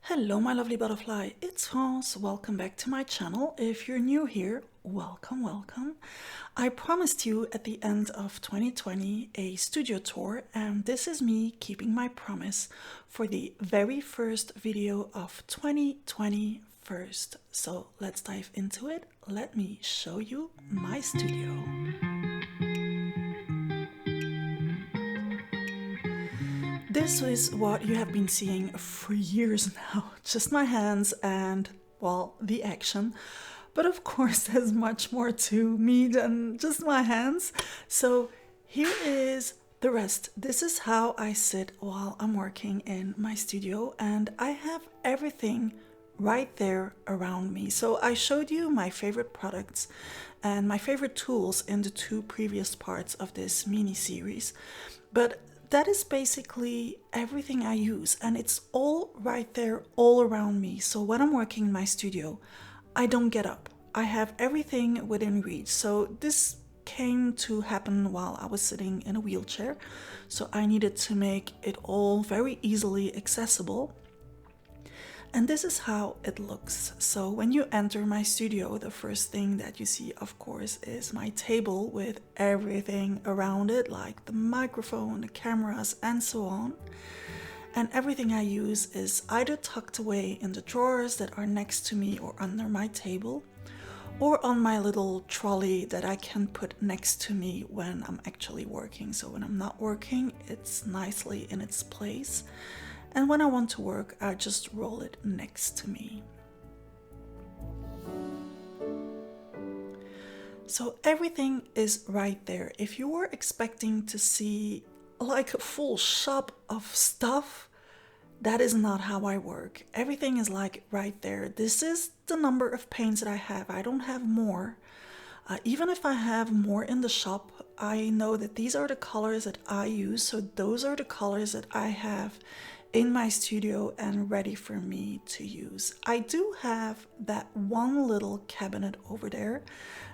Hello, my lovely butterfly. It's France. Welcome back to my channel. If you're new here, welcome, welcome. I promised you at the end of 2020 a studio tour, and this is me keeping my promise for the very first video of 2020 first. So let's dive into it. Let me show you my studio. This is what you have been seeing for years now. Just my hands and, well, the action. But of course, there's much more to me than just my hands. So here is the rest. This is how I sit while I'm working in my studio, and I have everything right there around me. So I showed you my favorite products and my favorite tools in the two previous parts of this mini series. But that is basically everything I use, and it's all right there, all around me. So when I'm working in my studio, I don't get up. I have everything within reach. So this came to happen while I was sitting in a wheelchair. So I needed to make it all very easily accessible. And this is how it looks. So when you enter my studio, the first thing that you see, of course, is my table with everything around it, like the microphone, the cameras, and so on. And everything I use is either tucked away in the drawers that are next to me or under my table, or on my little trolley that I can put next to me when I'm actually working. So when I'm not working, it's nicely in its place. And when I want to work, I just roll it next to me. So everything is right there. If you were expecting to see like a full shop of stuff, that is not how I work. Everything is like right there. This is the number of paints that I have. I don't have more. Even if I have more in the shop, I know that these are the colors that I use. So those are the colors that I have in my studio and ready for me to use. I do have that one little cabinet over there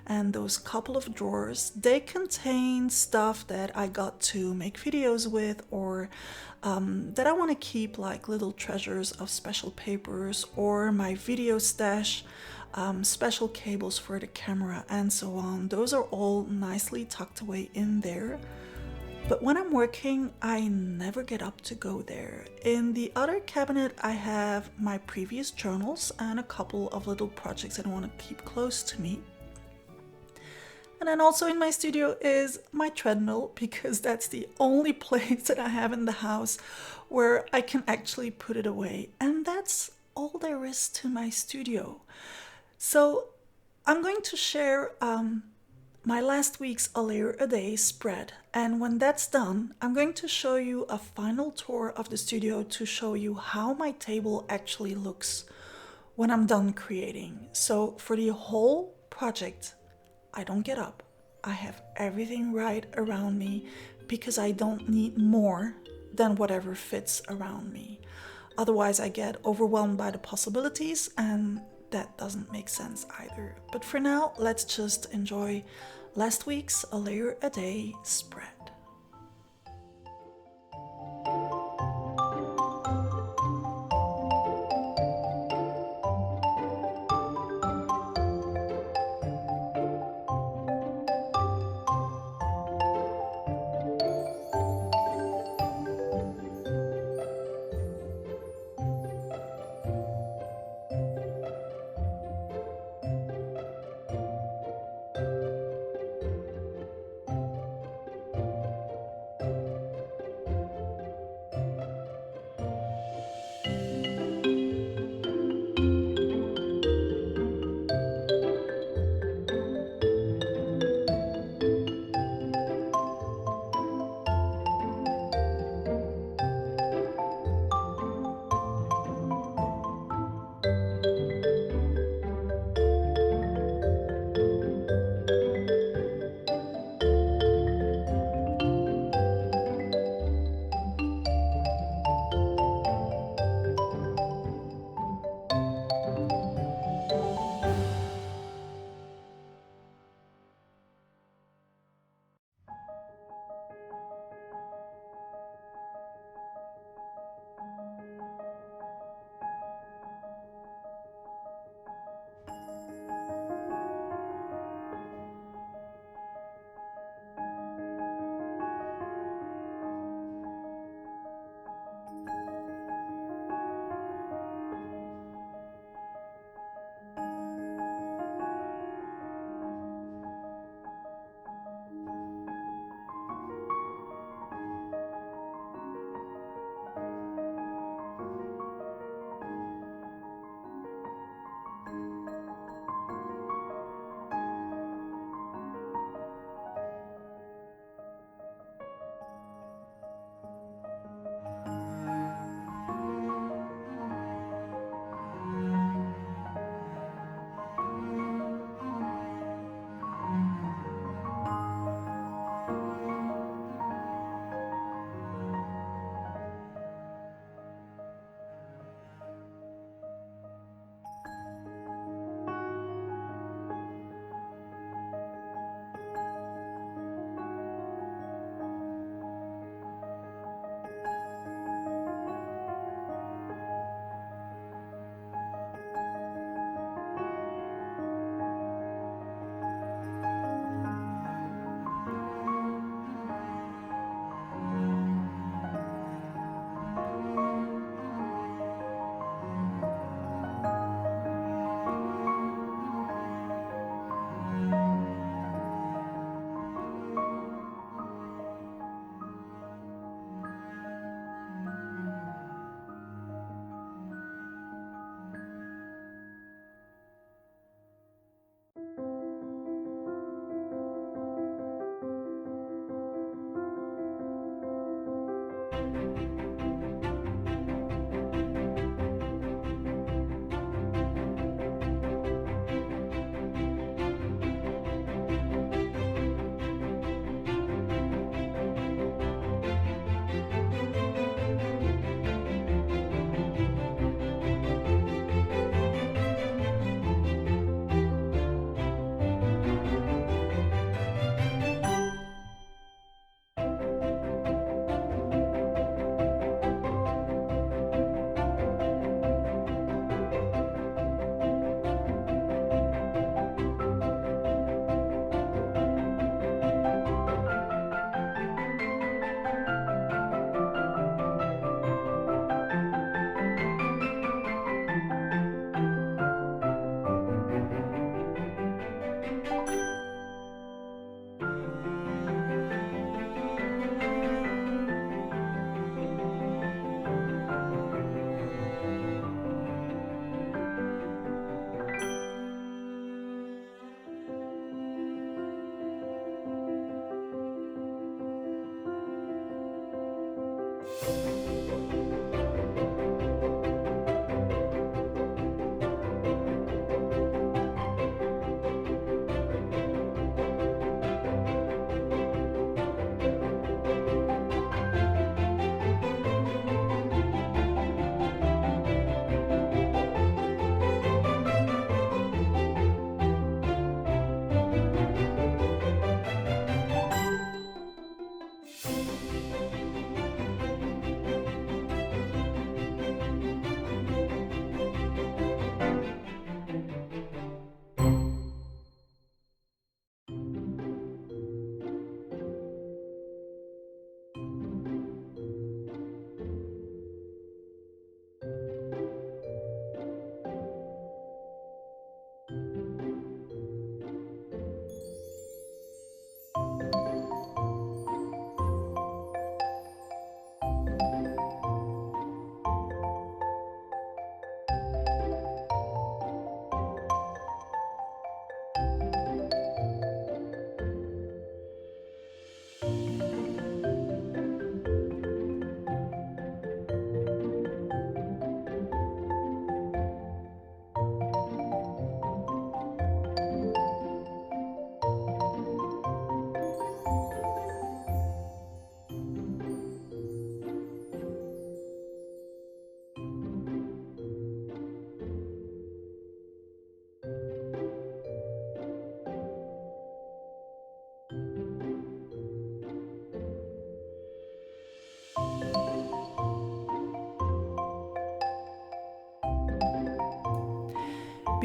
and those couple of drawers. They contain stuff that I got to make videos with, or that I want to keep, like little treasures of special papers or my video stash, special cables for the camera, and so on. Those are all nicely tucked away in there. But when I'm working, I never get up to go there. In the other cabinet, I have my previous journals and a couple of little projects that I want to keep close to me. And then also in my studio is my treadmill, because that's the only place that I have in the house where I can actually put it away. And that's all there is to my studio. So I'm going to share my last week's A Layer a Day spread, and when that's done, I'm going to show you a final tour of the studio to show you how my table actually looks when I'm done creating. So for the whole project, I don't get up. I have everything right around me because I don't need more than whatever fits around me. Otherwise, I get overwhelmed by the possibilities, and that doesn't make sense either. But for now, let's just enjoy last week's A Layer a Day spread.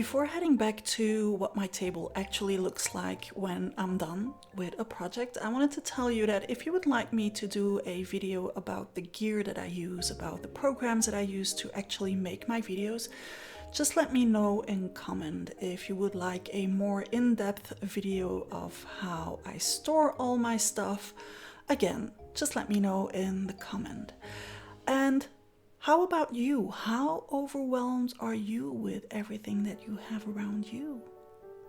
Before heading back to what my table actually looks like when I'm done with a project, I wanted to tell you that if you would like me to do a video about the gear that I use, about the programs that I use to actually make my videos, just let me know in comment if you would like a more in-depth video of how I store all my stuff. Again, just let me know in the comment. And how about you? How overwhelmed are you with everything that you have around you?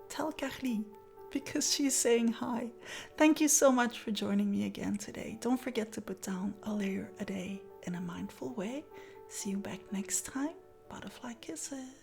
Tell Carly, because she's saying hi. Thank you so much for joining me again today. Don't forget to put down a layer a day in a mindful way. See you back next time. Butterfly kisses.